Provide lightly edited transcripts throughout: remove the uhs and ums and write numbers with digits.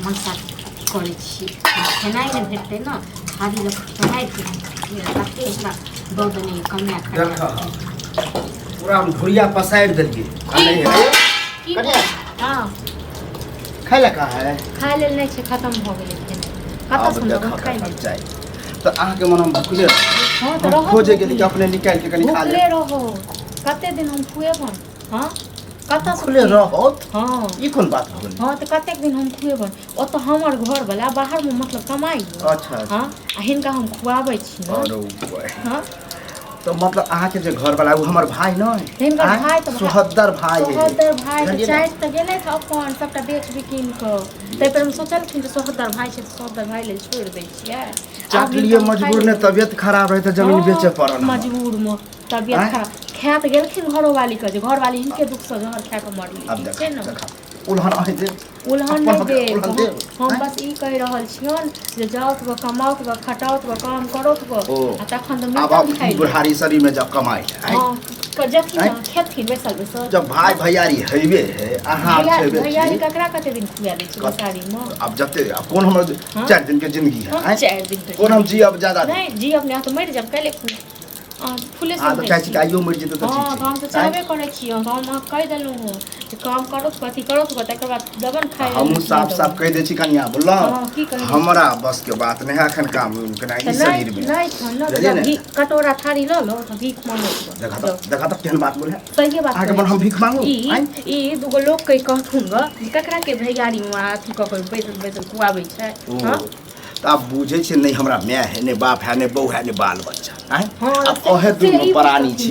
मनसा करै छी खेनाइ नहि भेटतै ने थारी लऽ खेनाइ कते एकरा दऽ देने कमे पूरा हम ढोरिया पसारि देलिए हाँ खाइ ला कहाँ है खाइ लेल नहि छै खत्म भऽ गेलै खेनाइ कतऽ सुनब खाइ लेल जाए तो अहाँके मन हम भुखले हाँ तो रहो खोजे गेली कि अपने निकाल के कनी खा ले रहो कते दिन हम खुएबन हाँ कतऽ से खुले रहत हाँ ई कोन बात हो गेल हाँ तो कतेक दिन हम खुएबन ओतऽ हमर घर वाला बाहर में मतलब कमाई अच्छा हाँ आ हिनका हम खुआबै छी हाँ तो मतलब अहाँके जे घर वाला हमर भाई नहीं हिनकर भाई तो सोहदर भाई तो चारि तो गेले था अपन सबटा बेच बिकिन कऽ तै पर हम सोचलखिन जे सोहदर भाई छै सोहदर भाई लेल छोड़ि दै छियै चाट लिए मजबूर ने तबियत खराब रहे तो जमीन बेचे पड़ल मजबूर में तबियत खराब खा तो गेलखिन घरो वाली के जे घर वाली हिनके दुख से जहर खा के मरली छै ने उल्हन आइ दे उल्हन नहीं दे हम बस ई कह रहल छियन जे जाओत व कमाओत व खटाओत व काम करोत व आ तखन तो अब बुढ़ारी शरीर में जब कमाई हां जखन खेतखिन बैसल जब भाई भैयारी हइबे है अहाँ छेबे भैयारी ककरा कते दिन खुआ दै छै बेचारी में अब जते कौन हमर 4 दिन के जिंदगी है 4 दिन कौन हम जी अब ज्यादा नहीं जी अपने तो मर जाब काले फुले से तो कहै छी आइयो मर जेतै त हां हम तो चाहबे करै छी हम कह देलु हूं जे काम करो कथि करो तकर बाद दबन खाइ हम साफ साफ कह दे छी कनिया बोललो हमरा बस के बात नहीं एखन काम कना ई शरीर में नहीं कटोरा थारी ल लो त भीख मांगो देखा त केहन बात बोले सही बात आगे मन हम भीख मांगू ई दुगो लोग के कहथुन ग ककरा के भैयारी में अथि क के बैसल बैसल खुआबै छै हां तो आप बुझे छे नहीं हमरा माय है ने बाप है ने बहू है ने बाल बच्चा है अब ओहे दुनो प्राणी छी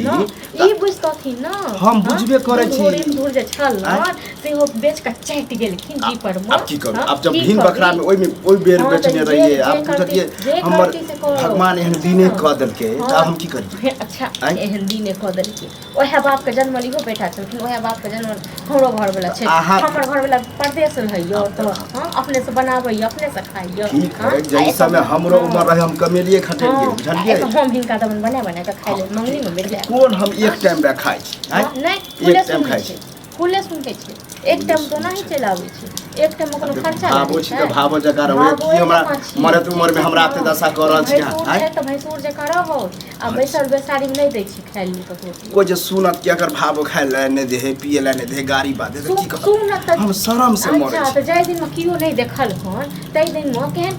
ई बुझतथिन न हम बुझबे करे छी थोड़े दूर जे छल न से हो बेच के चाट गेलखिन जी पर में अब की करू अब जब भीन बकरा में ओइ बेर बेचने रहिए अब बुझतिए हमर भगवान एहन दिने क देलके त हम की करिए अच्छा एहन दिने क देलके ओहे बाप के जन्म लिहो बेटा छलखिन ओहे बाप के जन्म हमरो घर वाला छै हमर घर वाला परदेश रहियो तो हां अपने से बनाबै अपने से खाइयो जई समय हमरो उम्र रहे हम कमेलिए खटेलिए बुझलिए तो हम हिनका दबन बना के खाइ ले मंगनी में मिल जाए कोन हम एक टाइम रे खाइ छी नहीं एक टाइम खाइ छी खुले सुनते छै एक टाइम तो नहीं चलाबै छै एक टाइम में कोनो खर्चा भाबो छी त भाबो जका रहे कि हमरा मरत उम्र में हमरा आपते दशा कर रहल छी हां त भैंसूर जे कर हो आ बैसल बेसारी नहीं दै छी खाइ ली तो कोई जे सुनत कि अगर भाबो खाइ ले नहीं दे पिए ले नहीं दे गाड़ी बात दे की कहत हम शर्म से मरे अच्छा त जाय दिन में कियो नहीं देखल हन तै दिन में केहन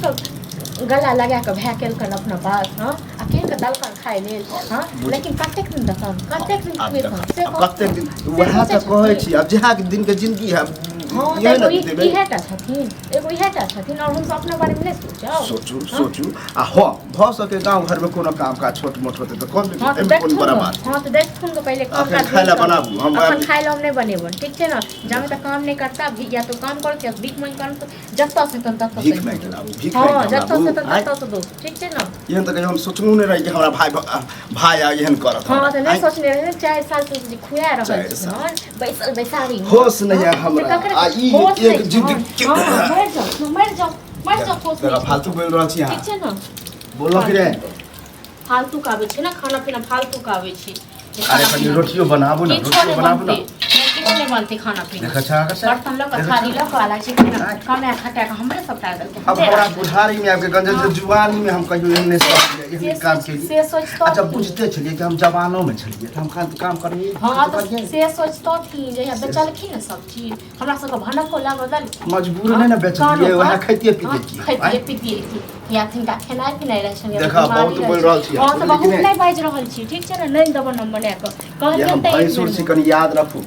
गला लगा के भै केलकन अपना बात हां आ केहन के दलकन खाइ लेल हां लेकिन कतेक दिन देखन कतेक दिन खुएतन से कतेक दिन वहां त कहै छी अब जहा के दिन के जिंदगी है इहेटा छथिन एगो इहेटा छथिन और हम अपना बारे में नहीं सोचू आ हो भ सके गांव घर में कोनो काम का छोट मोट होते त कौन कोन बड़ा बात हां तो देखथुन तो पहले काम का खाइला बनाबू हम अपन खाइला हम नहीं बनेबन ठीक छै ना जब तक काम नहीं करता या तो काम करके भीख मांग कर तो जत्ता से तक भीख नहीं खिलाबू भीख हां जत्ता से तक तो दो ठीक छै ना एहन त हम सोचनु नहीं रही कि हमरा भाई आ एहन करत हां तो नहीं सोचने रहे 4 साल से खुआ रहल छी बैसल बैसारी होश नहीं है हमरा आ ई एक जिंदगी मर जाओ होश तेरा फालतू बोल रहल छी ठीक छै ना बोलो कि रे फालतू का आवे छै ना खाना पीना फालतू का आवे छै अरे कनी रोटियो बनाबू ना रोटियो बनाबू ना कितने बनते खाना पीना अच्छा बर्तन लो थाली लो वाला छै कमे खटा के हमरे सब टाल देलके अब हमरा बुढ़ारी में आपके गंजन से जुवानी में हम कहियो एहने सब एहने काम के से सोचतो अच्छा बुझते छलिए कि हम जवानों में छलिए त हम काम करिए हां तो से सोचतो थी जे बेचलखिन ना सब चीज हमरा सब के भनक ला बदल मजबूर नहीं ना बेचलिए वह खैतिए पीतिए या थिंका खेनाइ पिनाइ रहै छै देखा बहुत बोल रहल छी हां त बहुत नहीं बाज रहल छी ठीक छै ना नहीं दबन हम बना के कहलिए त भैंसुर छी कनी याद रखू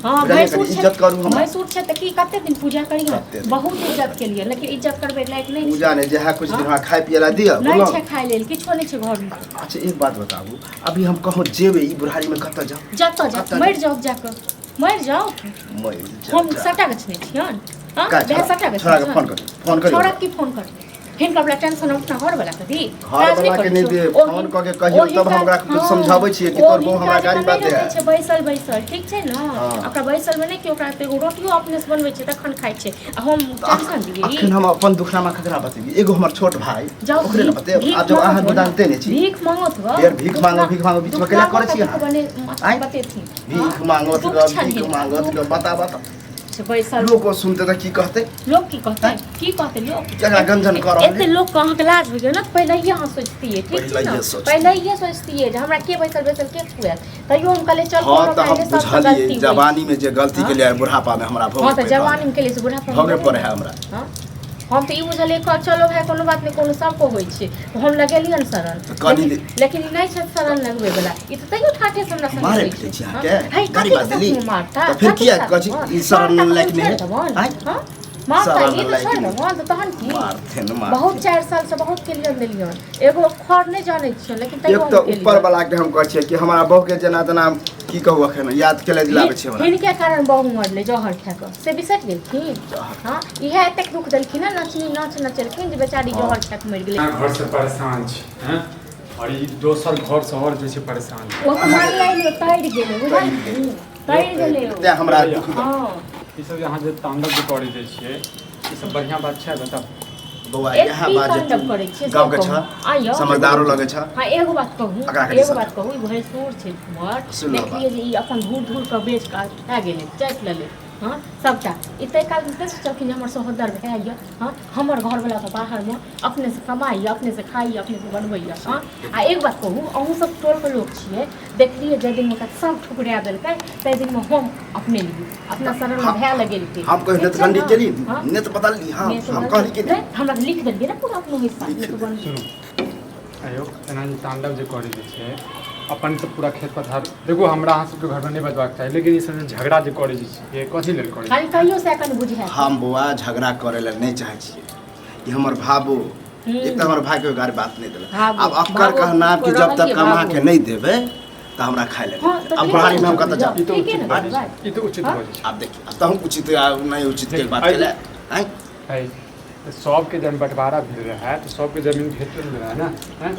इज्जत करू हम भैंसुर छै त की कते दिन पूजा करिए बहुत इज्जत के लिए लेकिन इज्जत करबे लायक नहीं पूजा नहीं जे है कुछ दिन हमरा खाइ पिए ला दिया बोलो नहीं छै खाइ लेल किछो नहीं छै घर में अच्छा एक बात बताबू अभी हम कहूं जेबे ई बुढ़ारी में कत जाओ जत मर जाओ जाके मर जाओ हम सटा के छने छियन हां बे सटा के फोन कर छोरा की फोन कर हिनका बला टेंशन उठना घर वाला के दी घर वाला के नहीं दे फोन क के कहियो तब हमरा कुछ समझाबै छियै कि तोर बहू हमरा गाड़ी बात दे छै बैसल ठीक छै ना ओकरा बैसल में नहीं कि ओकरा एगो रोटियो अपने से बनबै छै तखन खाइ छै आ हम टेंशन दिए अखन हम अपन दुखनामा खतरा बतेबी एगो हमर छोट भाई ओकरे न बते आ जब अहाँ जानते नहीं छी भीख मांगत हो यार भीख मांगो बीच में केला करे छी आई बतेथी भीख मांगत बता से बैसल लोग को सुनते त की कहते लोग की कहते लोग केकरा गंजन कर रहल एते लोग कहाँ के लाज हो गया ना पहले ही यहाँ सोचती है ठीक है ना पहले ही सोचती है जे हमरा के बैसल के छुए तैयो हम कहले चल हां त हम बुझलिए जवानी में जे गलती के लिए बुढ़ापा में हमरा भोग हां त जवानी में के लिए से बुढ़ापा भोगे पड़े है हमरा हां हम तो ई बुझलिए चलो भाई कोनो बात नहीं कोनो सबको होई छै तो हम लगेलिए न शरण लेकिन नहीं छै शरण लगबे वाला ई तो तैयो ठाठे से हमरा संग मारे पीटे छी के गाड़ी बात ली तो फिर किया कजी ई शरण लायक नहीं हां मारता ये तो छोड़ भगवान तो तहन की मारथे न मार बहुत 4 साल से बहुत के लिए देलियन एगो खर नहीं जाने छियो लेकिन तैयो एक तो ऊपर वाला के हम कहै छियै कि हमरा बहु के जना तना की कहू अखन याद केले दिलाबे छै हमरा इनके कारण बहु मरले जहर खाक से बिसट गेलखिन हां इहे एतेक दुख देलखिन ना नचलखिन जे बेचारी जहर खाक मर गेलै घर से परेशान छी हैं और ई दोसर घर से और जे छै परेशान ओ मार लाइन तैर गेलै बुझल तैर गेलै ते हमरा दुख हां ई सब यहाँ जे तांडव जे करै जे छियै ई सब बढ़िया बात छै बता बौआ यहाँ बात गाँव के छ समझदारो लगे छ हां एगो बात कहूं ई भैंसुर छै मर देखिए जे ई अपन धूर के बेच के आ गेलै चाट लेले हां सबटा इते काल में कैसे चलखिन हमर सहोदर भए गया हां हमर घर वाला तो बाहर में अपने से कमाई अपने से खाई अपने से बनबैया हां आ एक बात कहूं अहू सब टोल के लोग छियै देखलिए जे दिन में सब ठुकरा देलकै तै दिन में हम अपने लिए अपना शरण में भए लगेलकै हम कहि नेत गंडी केली नेत बदलली हां हम कहली कि हमरा लिख देलिए ना पूरा अपनो हिस्सा ये तो बन आयो एना जे तांडव जे करै जे छै अपन तो पूरा खेत पथार देखो हमरा अहाँ सबके घर में नहीं बजबाक चाही लेकिन ई सब झगड़ा जे करै जे छै ये कथि लेल करै खाली कहियो से कन बुझै हम बुआ झगड़ा करे ले नहीं चाहे छियै ई हमर भाबो एक त हमर भाई के गार बात नहीं देला अब अक्कर कहना कि जब तक कमा के नहीं देबे त हमरा खाइ ले अब बुढ़ारी में हम कत जा ई तो उचित हो छै आप देखिए अब त हम उचित नहीं उचित के बात केले हैं सब के जन बंटवारा भेल रहा तो सब के जमीन भेटल रहा ना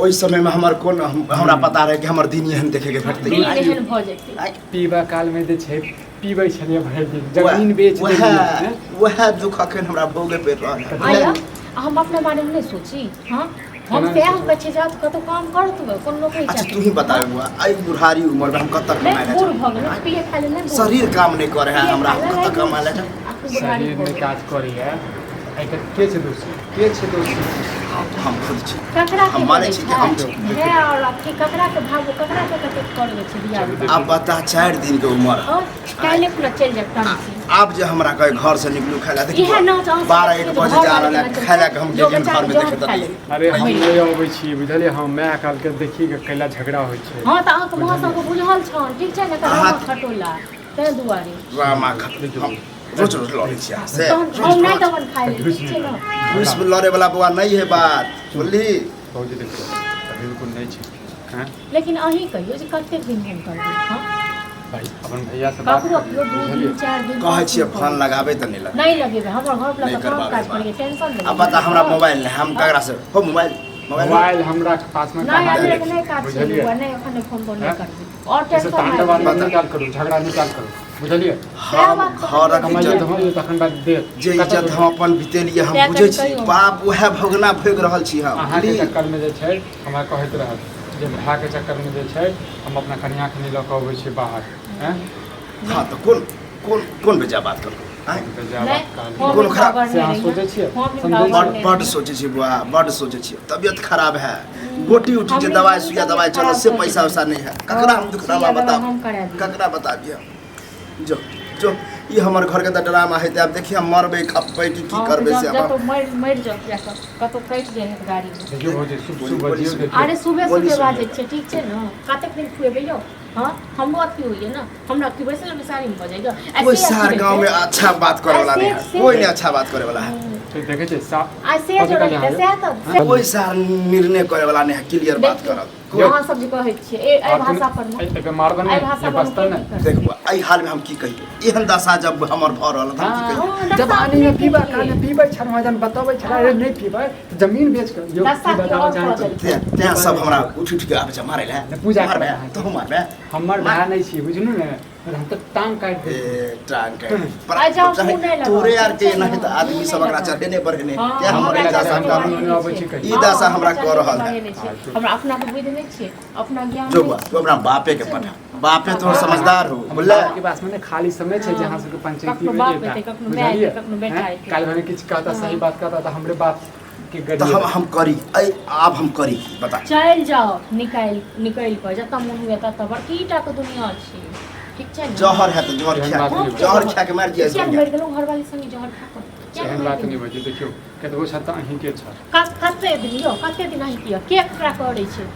ओइ समय में हमर कोन हमरा पता रहे कि हमर दिन एहन देखे के भेटतै एहन भ जेतै पीबा काल में जे छै पीबै छलिए भरि दिन जमीन बेच देलिए वह दुख अखन हमरा भोगे पे रहल आया हम अपने बारे में नहीं सोची हां हम से हम बच्चे जात कतो काम करत कोन नौकरी अच्छा तू ही बता बुआ आई बुढ़ारी उम्र में हम कत कमाए ले बूढ़ भ गेल पिए खाले नहीं शरीर काम नहीं करे है हमरा कत कमाए ले शरीर में काज करी है एकर के छै दोषी हम खुद छी ककरा हम माने छी कि हम है और आपके ककरा के भाव ककरा के कते करबे छै बियाह अब बता 4 दिन के उम्र और काले पूरा चल जाता अब जे हमरा कहे घर से निकलू खाला देखिए 12-1 बजे जा रहल है खाला के हम गेम घर में देखे त अरे हम ले आबै छी बुझलिए हम मैं काल के देखी के कैला झगड़ा होय छै हां त अहाँ के मां सब के बुझल छन ठीक छै न त खटोला तै दुआरे वाह मां खट रोज लड़े छी से हम नहीं दवन खाइ ठीक छै न घुस लड़े वाला बुआ नहीं है बात बोली बहुत देखो बिल्कुल नहीं छै हैं लेकिन अही कहियो जे कते दिन हम करबै हां भाई अपन भैया से बात ककरो 2 दिन 4 दिन कहै छी फोन लगाबे त नहीं लगेबे हमर घर वाला त काम काज करे टेंशन ले अब बता हमरा मोबाइल नहीं हम ककरा से हो मोबाइल हमरा पास में नहीं आदमी के नहीं काज छै नहीं अपन फोन बोल नहीं करबे और टेंशन तांडव निकाल करू झगड़ा निकाल करू बुझलिए हम घरक इज्जत हम तखन बाद दे जे इज्जत हम अपन बितेलिए हम बुझै छी बाप वह भोगना भोग रहल छी हम अहाँ के चक्कर में जे छै हमरा कहैत रहल जे भाई के चक्कर में जे छै हम अपना कन्या के ल के अबै छी बाहर हैं हां तो कौन बेजा बात करू कोन खबर से अहाँ सोचै छियै बड़ सोचै छी बुआ बड़ सोचै छी तबियत खराब है गोटी उठी जे दवाई सुइया दवाई चलो से पैसा वैसा नहीं है ककरा हम दुख दवा बता ककरा बता दिया जो ये हमर घर के त ड्रामा है अब देखिए हम मरबे खपबे की करबे से अब तो मर जाओ जाकर कतो कट जे है गाड़ी में देखियो हो जे सुबह बजियो अरे सुबह बाजे छै ठीक छै न कतेक दिन खुएबे यौ हां हम अथी होइए ना हमरा की बैसल बिसारी में बजाइयो कोई सार गांव में अच्छा बात करे वाला नहीं है कोई नहीं अच्छा बात करे वाला है तो देखे छै ऐसे जोड़े से तो कोई सार निर्णय करे वाला नहीं है क्लियर बात करब अहाँ सब जे कहै छियै ए भाषा पर ए पे मारबन ये बस्ता न देखबो एई हाल में हम की कहिए एहन दशा जब हमर भ रहल त हम की कहिए जब आनी में पीबा काने पीबै छ मैदान बताबै छ अरे नहीं पीबै तो जमीन बेच कर यो बताओ चाहे ते सब हमरा उठ के आबे छ मारे ले पूजा करबे तो मारबे हमर भाई नहीं छी बुझनु ने हम तो टांग काट दे ए टांग के आ जाओ, चाहे मुँह नहीं लगाओ। तोरे यार के नहीं तो मुँह आदमी नहीं सब एकरा लगाओ। चढ़े ने बढ़े ने हाँ, क्या हमर हमरा दशा चढ़े कानून बढ़े में अबै छै। छै कहियो। ई दशा हाँ, हमरा कऽ रहल बढ़े है नहि छै। हमरा अपना के बुझि नहि छियै, अपना ज्ञान जो नहि बा छै। तू अपना बापे के पठा बापे तो समझदार हो बोले के पास में खाली समय छै जहाँ से पंचायती कखनो में बाप जेता हेतै, कखनो माय हेतै, कखनो बेटा हैं? हेतै। काल्हि भने किछु कहता सही बात कहता तो हमरे बाप के तो गरिए हम करी अब हम करी बता चलि जाओ निकलि कऽ जतऽ मोन हुए ततऽ बड़की टा के दुनिया छै, ठीक छै ने? जहर है तो जहर एहन खा बात नहि जहर खा के मार किया जिया मरि गेलहुँ घरवाली संगे जहर खा कऽ? किया एहन मरि बात नहीं गेलहुँ? बजे देखियो कतबो छ त अहीं के छ कते दिन यौ, कते दिन अहीं किया के ककरा करै छै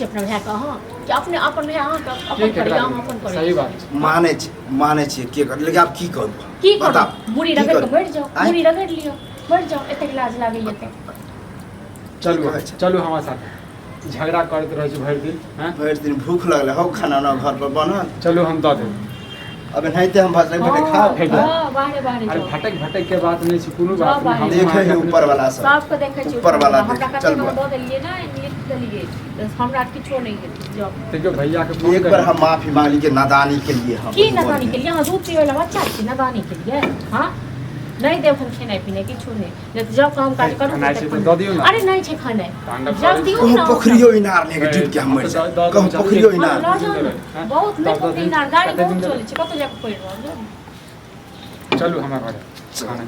अपना भाय के अहाँ कि अपने अपन भाय अहाँ के के अपन करी केकरा अहाँ अपन करी? सही बात छै। माने छी के कर लेकिन अब की करू की बता करू? मुड़ी रगड़ के बैठ जाओ, मुड़ी रगड़ लियो, बैठ जाओ, एतेक लाज लागैए तऽ। चलू कहै छै? चलू हमारे साथ झगड़ा करते रह छै भरि दिन हैं भरि दिन भूख लगले हो खाना ना घर पर बनल चलू हम दऽ देब अब नहीं हम भटक भटक खा फेंक दे। हाँ, बाहरे बाहरे अरे जाओ। भटक भटक के बात नहीं छै कोनो जाओ बात नहीं हम बाहर। देखे अहाँके है अपने- ऊपर वाला सब सबके देखै छी ऊपर वाला हमरा देख, कते चल में बुआ। दऽ देलियै ने लिख देलियै तऽ हमरा किछो नहीं हेतै। जाओ। देखियो भैया के फोन एक बार हम माफी मांग ली के नादानी के लिए हम की नादानी के लिए? यहाँ दूध पीवे वाला बच्चा छी नादानी के लिए? हाँ, नहीं देव हम खेनाइ पिनाइ किछो नहीं, नहीं तो जब काम काज करू खेनाइ तऽ छै तऽ खाना। दऽ दियौ ने। अरे नहीं छै खानाइ, तांडव जब करै दियौ कहूँ ना पोखरियो इनार लेके डूब के हम मर जाए कहूँ पोखरियो हाँ, इनार लऽ जाओ ना। हैं? बहुत नहीं दऽ पोखरी दियौ। इनार गाड़ी कते दिन बहुत देबै? चलै छै, कतऽ जाकऽ पड़ि रहल जाओ। चलू हमरा घर खाना